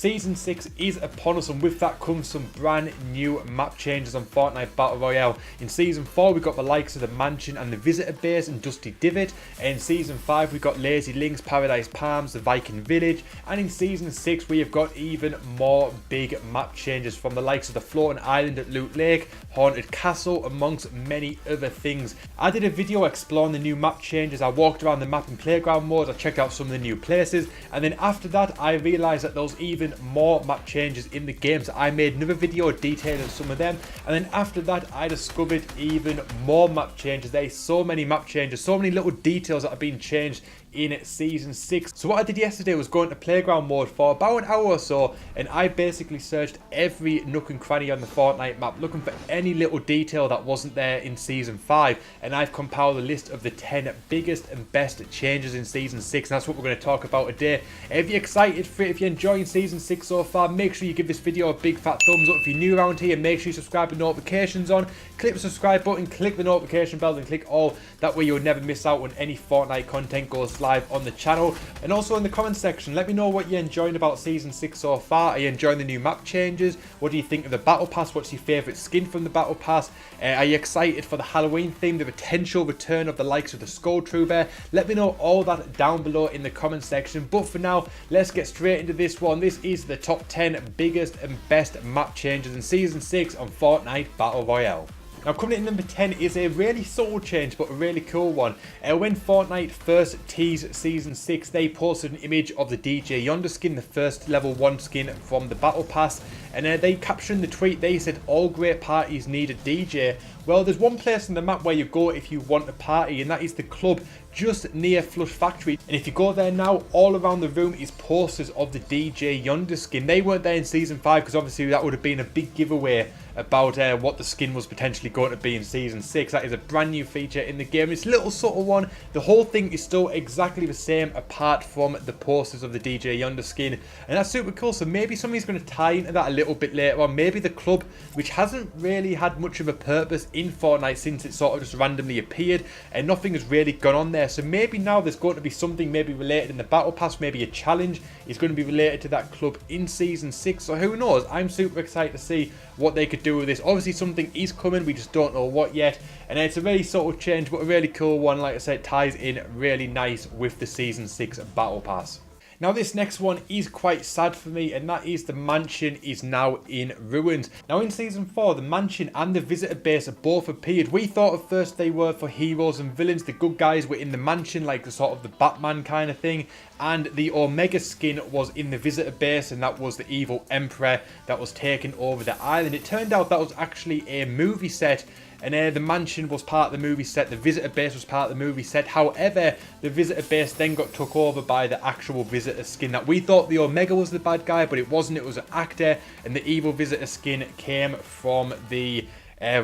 Season 6 is upon us, and with that comes some brand new map changes on Fortnite Battle Royale. In Season 4 we got the likes of the Mansion and the Visitor Base and Dusty Divot. In Season 5 we got Lazy Links, Paradise Palms, the Viking Village. And in Season 6 we have got even more big map changes from the likes of the Floating Island at Loot Lake, Haunted Castle, amongst many other things. I did a video exploring the new map changes. I walked around the map in playground mode, I checked out some of the new places, and then after that I realised that there was even more map changes in the game, so I made another video detailing some of them. And then after that I discovered even more map changes. There is so many map changes, so many little details that have been changed in Season 6. So what I did yesterday was go into playground mode for about an hour or so, and I basically searched every nook and cranny on the Fortnite map looking for any little detail that wasn't there in Season 5, and I've compiled a list of the 10 biggest and best changes in Season 6, and that's what we're going to talk about today. If you're excited for it, if you're enjoying Season 6 so far, make sure you give this video a big fat thumbs up. If you're new around here, make sure you subscribe with notifications on, click the subscribe button, click the notification bell, and click all. That way you'll never miss out when any Fortnite content goes live on the channel. And also in the comment section, let me know what you're enjoying about Season 6 so far. Are you enjoying the new map changes? What do you think of the Battle Pass? What's your favourite skin from the Battle Pass? Are you excited for the Halloween theme, the potential return of the likes of the Skull Trooper? Let me know all that down below in the comment section. But for now, let's get straight into this one. This is the top 10 biggest and best map changes in Season 6 on Fortnite Battle Royale. Now, coming in number 10 is a really subtle change, but a really cool one. When Fortnite first teased Season 6, they posted an image of the DJ Yonder skin, the first level 1 skin from the Battle Pass. And they captioned the tweet, they said, "All great parties need a DJ." Well, there's one place on the map where you go if you want a party, and that is the club just near Flush Factory. And if you go there now, all around the room is posters of the DJ Yonder skin. They weren't there in Season 5 because obviously that would have been a big giveaway about what the skin was potentially going to be in Season 6. That is a brand new feature in the game. It's a little subtle one. The whole thing is still exactly the same apart from the posters of the DJ Yonder skin, and that's super cool. So maybe somebody's going to tie into that a little bit later on. Maybe the club, which hasn't really had much of a purpose in Fortnite since it sort of just randomly appeared and nothing has really gone on there. So maybe now there's going to be something maybe related in the Battle Pass, maybe a challenge is going to be related to that club in Season 6. So who knows? I'm super excited to see what they could do with this. Obviously something is coming, we just don't know what yet, and it's a very subtle change but a really cool one. Like I said, ties in really nice with the Season 6 Battle Pass. Now this next one is quite sad for me, and that is the mansion is now in ruins. Now in Season 4, the mansion and the visitor base both appeared. We thought at first they were for heroes and villains. The good guys were in the mansion, like the sort of the Batman kind of thing, and the Omega skin was in the visitor base, and that was the evil emperor that was taking over the island. It turned out that was actually a movie set, and the mansion was part of the movie set, the visitor base was part of the movie set. However, the visitor base then got took over by the actual visitor skin. That we thought the Omega was the bad guy, but it wasn't. It was an actor, and the evil visitor skin came from the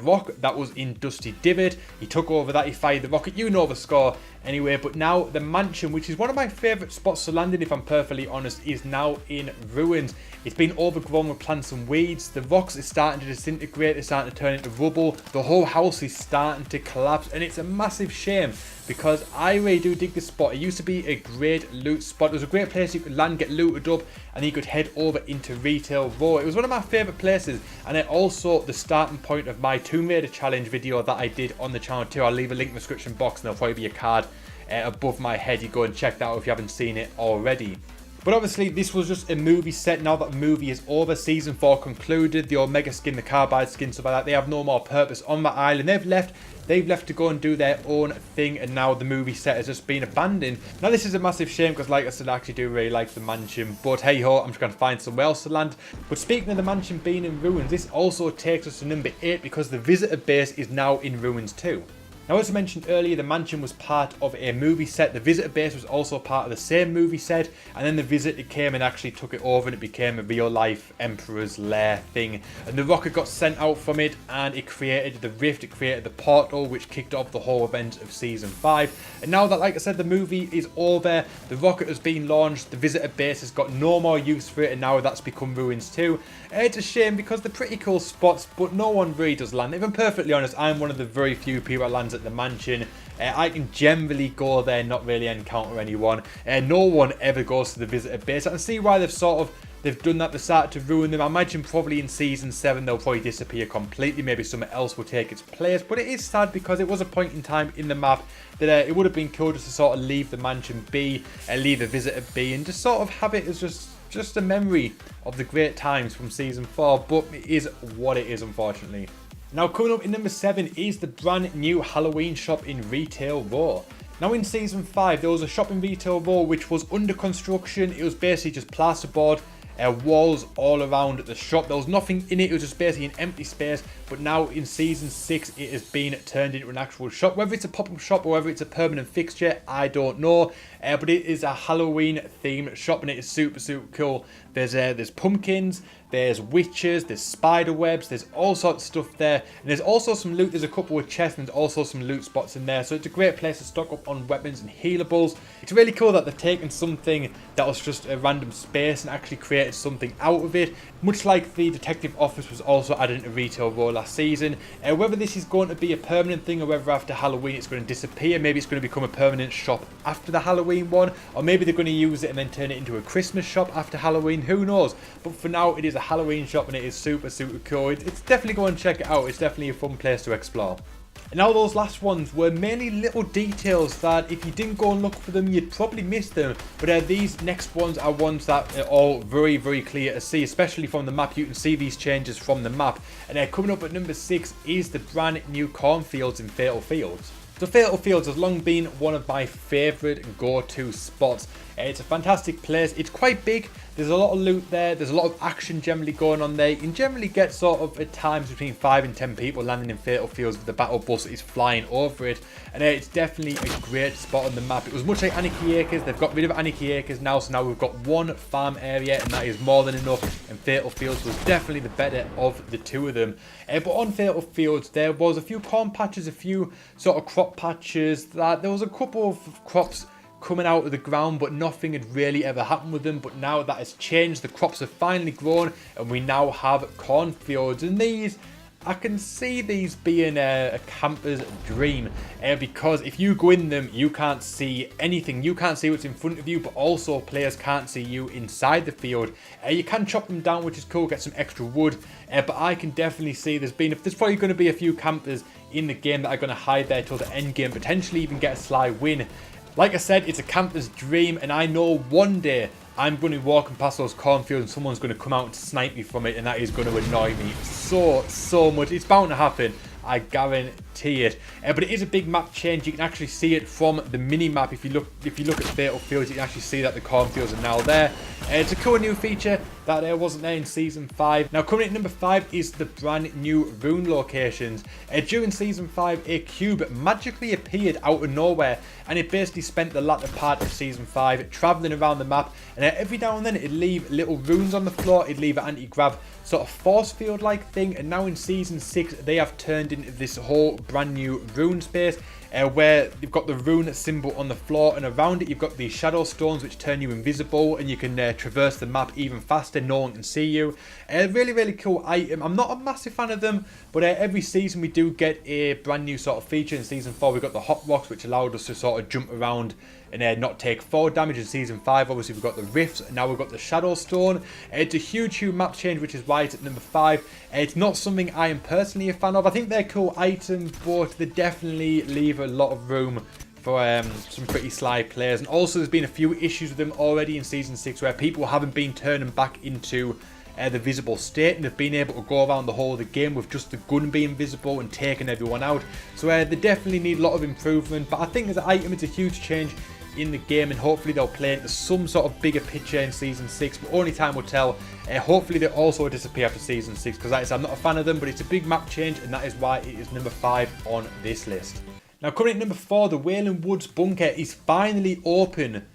rock that was in Dusty Divot. He took over that, he fired the rocket, you know the score anyway. But now the mansion, which is one of my favourite spots to land in if I'm perfectly honest, is now in ruins. It's been overgrown with plants and weeds. The rocks is starting to disintegrate, they're starting to turn into rubble. The whole house is starting to collapse, and it's a massive shame because I really do dig this spot. It used to be a great loot spot. It was a great place you could land, get looted up, and you could head over into Retail Row. It was one of my favourite places, and it also the starting point of my Tomb Raider challenge video that I did on the channel too. I'll leave a link in the description box, and there'll probably be a card above my head. You go and check that out if you haven't seen it already. But obviously this was just a movie set. Now that the movie is over, Season 4 concluded. The Omega skin, the Carbide skin, stuff like that, they have no more purpose on the island. They've left to go and do their own thing, and now the movie set has just been abandoned. Now this is a massive shame because, like I said, I actually do really like the mansion, but hey ho, I'm just going to find somewhere else to land. But speaking of the mansion being in ruins, this also takes us to number 8 because the visitor base is now in ruins too. Now, as I mentioned earlier, the mansion was part of a movie set. The visitor base was also part of the same movie set, and then the visitor came and actually took it over, and it became a real life Emperor's Lair thing. And the rocket got sent out from it, and it created the rift, it created the portal, which kicked off the whole event of Season 5. And now that, like I said, the movie is over, the rocket has been launched, the visitor base has got no more use for it, and now that's become ruins too. It's a shame because they're pretty cool spots, but no one really does land. If I'm perfectly honest, I'm one of the very few people that lands at the mansion. I can generally go there, not really encounter anyone. No one ever goes to the visitor base. I can see why they've sort of they've done that. They started to ruin them. I imagine probably in Season 7 they'll probably disappear completely. Maybe something else will take its place. But it is sad because it was a point in time in the map that it would have been cool just to sort of leave the mansion be, leave the visitor be, and just sort of have it as just a memory of the great times from Season 4. But it is what it is, unfortunately. Now, coming up in number 7 is the brand new Halloween shop in Retail Row. Now, in Season 5, there was a shop in Retail Row which was under construction. It was basically just plasterboard, walls all around the shop. There was nothing in it. It was just basically an empty space. But now in Season 6, it has been turned into an actual shop. Whether it's a pop-up shop or whether it's a permanent fixture, I don't know. But it is a Halloween-themed shop, and it is super, super cool. There's pumpkins, there's witches, there's spider webs, there's all sorts of stuff there. And there's also some loot. There's a couple of chests, and there's also some loot spots in there. So it's a great place to stock up on weapons and healables. It's really cool that they've taken something that was just a random space and actually created something out of it. Much like the detective office was also added into Retail Row last season. Whether this is going to be a permanent thing or whether after Halloween it's going to disappear. Maybe it's going to become a permanent shop after the Halloween one. Or maybe they're going to use it and then turn it into a Christmas shop after Halloween. Who knows? But for now, it is a Halloween shop and it is super, super cool. It's definitely go and check it out. It's definitely a fun place to explore. And now those last ones were mainly little details that if you didn't go and look for them, you'd probably miss them. But these next ones are ones that are all very, very clear to see, especially from the map. You can see these changes from the map. And coming up at number 6 is the brand new cornfields in Fatal Fields. So Fatal Fields has long been one of my favourite go-to spots. It's a fantastic place. It's quite big. There's a lot of loot there. There's a lot of action generally going on there. You can generally get sort of at times between 5 and 10 people landing in Fatal Fields with the battle bus is flying over it. And it's definitely a great spot on the map. It was much like Anarchy Acres. They've got rid of Anarchy Acres now. So now we've got one farm area and that is more than enough. And Fatal Fields was definitely the better of the two of them. But on Fatal Fields there was a few corn patches, a few sort of crop patches. There was a couple of crops coming out of the ground, but nothing had really ever happened with them. But now that has changed. The crops have finally grown and we now have cornfields, and these, I can see these being a camper's dream, because if you go in them, you can't see anything. You can't see what's in front of you, but also players can't see you inside the field. You can chop them down, which is cool, get some extra wood, but I can definitely see there's probably going to be a few campers in the game that are going to hide there till the end game, potentially even get a sly win. Like I said, it's a camper's dream, and I know one day I'm going to be walking past those cornfields and someone's going to come out and snipe me from it, and that is going to annoy me so much. It's bound to happen, I guarantee it. But it is a big map change. You can actually see it from the mini map. If you look at Fatal Fields, you can actually see that the cornfields are now there. It's a cool new feature that wasn't there in Season 5. Now, coming in at number 5 is the brand new rune locations. During Season 5, a cube magically appeared out of nowhere, and it basically spent the latter part of Season 5 travelling around the map, and every now and then it'd leave little runes on the floor. It'd leave an anti-grav sort of force field like thing, and now in Season 6 they have turned into this whole brand new rune space, where you've got the rune symbol on the floor, and around it you've got these shadow stones which turn you invisible, and you can traverse the map even faster. No one can see you. Really cool item. I'm not a massive fan of them, but every season we do get a brand new sort of feature. In Season 4 we got the hot rocks, which allowed us to sort of jump around and not take fall damage. In Season 5 obviously we've got the rifts, and now we've got the shadow stone. It's a huge map change, which is why it's at number 5. It's not something I am personally a fan of. I think they're cool items, but they definitely leave a lot of room for some pretty sly players. And also there's been a few issues with them already in Season 6 where people haven't been turning back into the visible state, and they've been able to go around the whole of the game with just the gun being visible and taking everyone out. So they definitely need a lot of improvement, but I think as an item it's a huge change in the game, and hopefully they'll play into some sort of bigger picture in Season 6, but only time will tell. Hopefully they also disappear after Season 6, because like I said, I'm not a fan of them, but it's a big map change, and that is why it is number 5 on this list. Now, coming at number 4, the Wailing Woods bunker is finally open.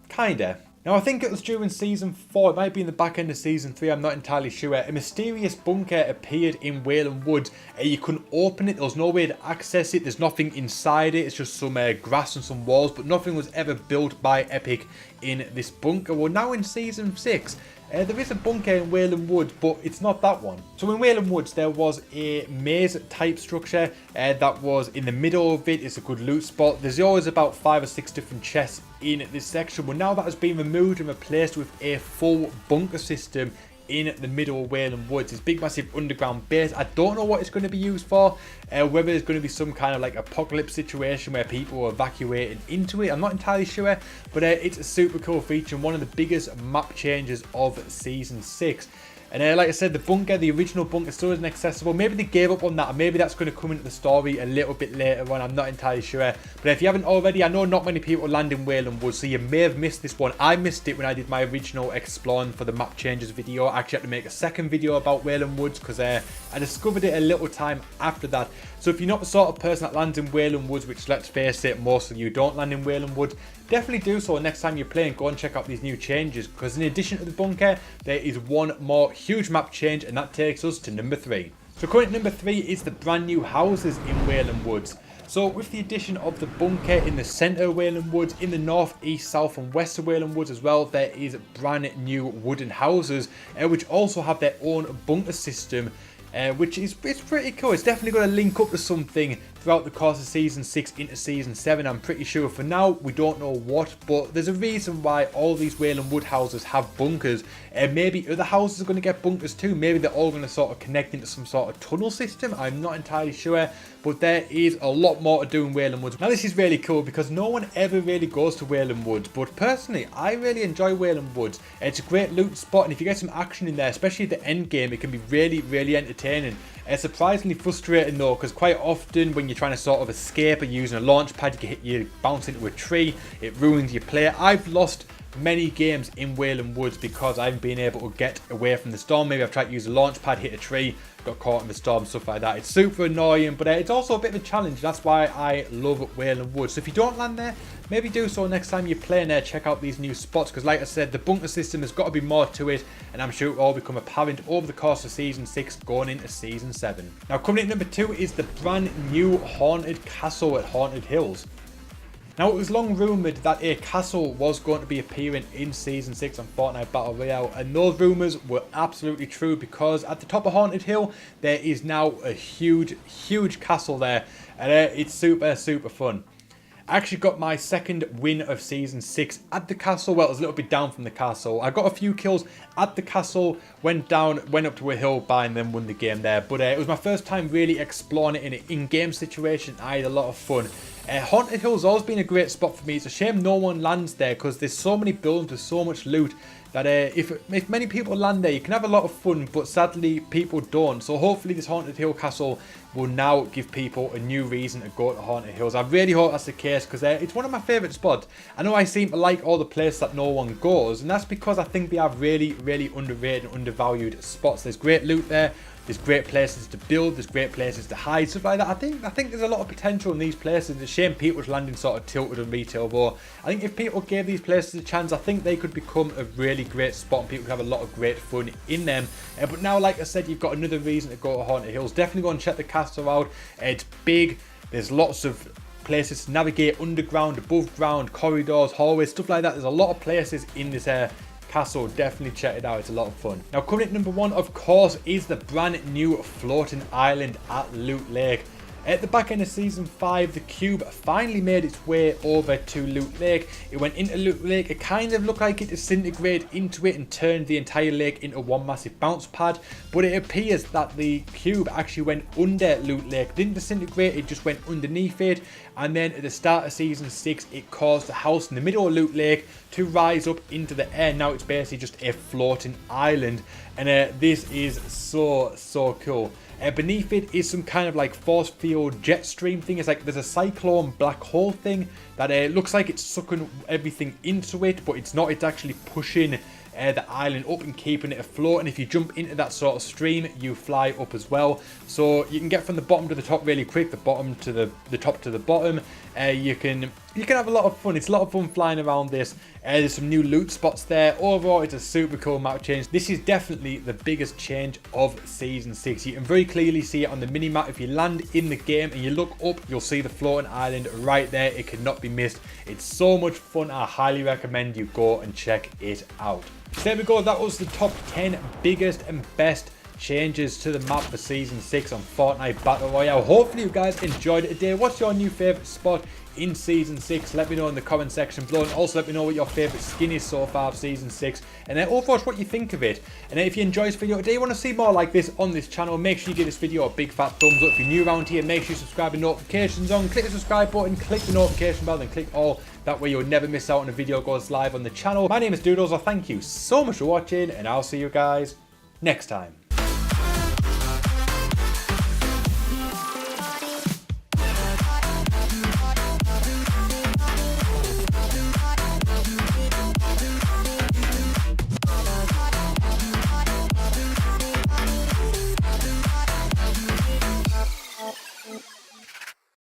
Kinda. Now, I think it was during Season 4, it might be in the back end of Season 3, I'm not entirely sure. A mysterious bunker appeared in Wailing Woods. You couldn't open it, there was no way to access it, there's nothing inside it, it's just some grass and some walls, but nothing was ever built by Epic in this bunker. Well, now in Season 6, There is a bunker in Wailing Woods, but it's not that one. So in Wailing Woods, there was a maze type structure that was in the middle of it. It's a good loot spot. There's always about 5 or 6 different chests in this section, but now that has been removed and replaced with a full bunker system in the middle of Wailing Woods. It's big massive underground base. I don't know what it's going to be used for, whether there's going to be some kind of like apocalypse situation where people are evacuating into it. I'm not entirely sure, but it's a super cool feature and one of the biggest map changes of Season 6. And like I said, the bunker, the original bunker still isn't accessible. Maybe they gave up on that, and maybe that's going to come into the story a little bit later on. I'm not entirely sure. But if you haven't already, I know not many people land in Wailing Woods, so you may have missed this one. I missed it when I did my original exploring for the map changes video. I actually had to make a second video about Wailing Woods because I discovered it a little time after that. So if you're not the sort of person that lands in Wailing Woods, which let's face it, most of you don't land in Wailing Woods, definitely do so next time you're playing. Go and check out these new changes, because in addition to the bunker, there is one more huge map change, and that takes us to number 3. So current number 3 is the brand new houses in Wailing Woods. So with the addition of the bunker in the centre of Wailing Woods, in the north, east, south and west of Wailing Woods as well, there is brand new wooden houses, which also have their own bunker system, which is pretty cool. It's definitely going to link up to something throughout the course of Season 6 into Season 7, I'm pretty sure. For now, we don't know what, but there's a reason why all these Wailing Wood houses have bunkers. Maybe other houses are going to get bunkers too. Maybe they're all going to sort of connect into some sort of tunnel system. I'm not entirely sure, but there is a lot more to do in Wailing Woods. Now, this is really cool because no one ever really goes to Wailing Woods, but personally, I really enjoy Wailing Woods. It's a great loot spot, and if you get some action in there, especially at the end game, it can be really, really entertaining. It's surprisingly frustrating though, because quite often when you're trying to sort of escape or using a launch pad, you bounce into a tree, it ruins your play. I've lost many games in Wailing Woods because I haven't been able to get away from the storm. Maybe I've tried to use a launch pad, hit a tree, got caught in the storm, stuff like that. It's super annoying, but it's also a bit of a challenge. That's why I love Wailing Woods. So if you don't land there, maybe do so next time you're playing there. Check out these new spots, because like I said, the bunker system has got to be more to it, and I'm sure it will all become apparent over the course of Season 6 going into Season 7. Now coming in at number 2 is the brand new Haunted Castle at Haunted Hills. Now, it was long rumoured that a castle was going to be appearing in Season 6 on Fortnite Battle Royale, and those rumours were absolutely true, because at the top of Haunted Hill, there is now a huge, huge castle there, and it's super, super fun. I actually got my second win of Season 6 at the castle. Well, it was a little bit down from the castle. I got a few kills at the castle, went up to a hill by, and then won the game there. But it was my first time really exploring it in an in-game situation. I had a lot of fun. Haunted Hill's always been a great spot for me. It's a shame no one lands there, because there's so many buildings, there's so much loot, that if many people land there, you can have a lot of fun, but sadly people don't. So hopefully this Haunted Hill Castle will now give people a new reason to go to Haunted Hills. I really hope that's the case, because it's one of my favourite spots. I know I seem to like all the places that no one goes, and that's because I think they have really, really underrated and undervalued spots. There's great loot there. There's great places to build, there's great places to hide, stuff like that. I think there's a lot of potential in these places. It's a shame people's landing sort of tilted and retail, but I think if people gave these places a chance, I think they could become a really great spot and people could have a lot of great fun in them. But now, like I said, you've got another reason to go to Haunted Hills. Definitely go and check the castle out. It's big, there's lots of places to navigate underground, above ground, corridors, hallways, stuff like that. There's a lot of places in this castle. Definitely check it out, it's a lot of fun. Now coming at number 1, of course, is the brand new floating island at Loot Lake. At the back end of Season 5, the cube finally made its way over to Loot Lake. It went into Loot Lake. It kind of looked like it disintegrated into it and turned the entire lake into one massive bounce pad. But it appears that the cube actually went under Loot Lake. Didn't disintegrate, it just went underneath it. And then at the start of Season 6, it caused the house in the middle of Loot Lake to rise up into the air. Now it's basically just a floating island. And this is so cool. Beneath it is some kind of like force field jet stream thing. It's like there's a cyclone black hole thing that looks like it's sucking everything into it, but it's not. It's actually pushing the island up and keeping it afloat. And if you jump into that sort of stream, you fly up as well. So you can get from the bottom to the top really quick, the bottom to the top to the bottom. You can you can have a lot of fun. It's a lot of fun flying around this. There's some new loot spots there. Overall, it's a super cool map change. This is definitely the biggest change of Season 6. You can very clearly see it on the mini-map. If you land in the game and you look up, you'll see the floating island right there. It cannot be missed. It's so much fun. I highly recommend you go and check it out. So there we go. That was the top 10 biggest and best changes to the map for Season 6 on Fortnite Battle Royale. Hopefully you guys enjoyed it today. What's your new favourite spot in Season 6? Let me know in the comment section below, and also let me know what your favourite skin is so far of Season 6, and then overall what you think of it. And then if you enjoyed this video today, you want to see more like this on this channel, make sure you give this video a big fat thumbs up. If you're new around here, make sure you subscribe and notifications on. Click the subscribe button, click the notification bell, then click all. That way you'll never miss out when a video goes live on the channel. My name is Doodles. I thank you so much for watching, and I'll see you guys next time.